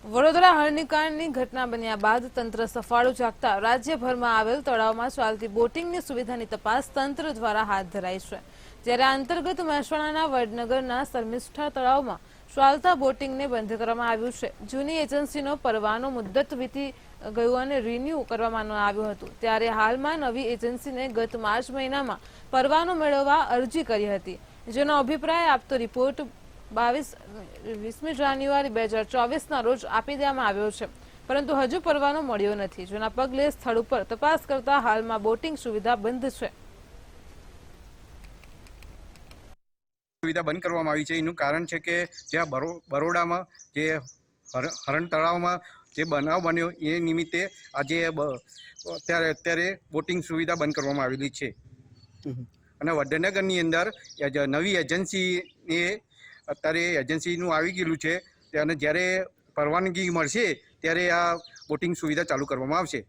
વડોદરા હરણીકાંડની ઘટના બન્યા બાદ તંત્ર સફાળું જાગતા રાજ્યભરમાં આવેલ તળાવમાં ચાલતી બોટિંગની સુવિધાની તપાસ તંત્ર દ્વારા હાથ ધરાઈ છે। જ્યારે આ અંતર્ગત મહેસાણાના વડનગરના શર્મિષ્ઠા તળાવમાં ચાલતા બોટિંગને બંધ કરવામાં આવ્યું છે। જૂની એજન્સીનો પરવાનો મુદ્દત વીતી ગયું અને રિન્યૂ કરવામાં આવ્યું હતું, ત્યારે હાલમાં નવી એજન્સીને ગત માર્ચ મહિનામાં પરવાનો મેળવવા અરજી કરી હતી, જેનો અભિપ્રાય આપતો રિપોર્ટ 20મી જાન્યુઆરી 2024ના રોજ આપી દેવામાં આવ્યો છે, પરંતુ હજુ પરવાનો મળ્યો નથી, જેના પગલે સ્થળ ઉપર તપાસ કરતા હાલમાં બોટિંગ સુવિધા બંધ છે। સુવિધા બંધ કરવામાં આવી છે। એનું કારણ છે કે જ્યાં બરોડામાં જે હરણ તળાવમાં જે બનાવ બન્યો એ નિમિત્તે આજે અત્યારે બોટિંગ સુવિધા બંધ કરવામાં આવેલી છે અને વડનગરની અંદર નવી એજન્સી એ અત્યારે એજન્સીનું આવી ગયેલું છે અને જ્યારે પરવાનગી મળશે ત્યારે આ બોટિંગ સુવિધા ચાલુ કરવામાં આવશે।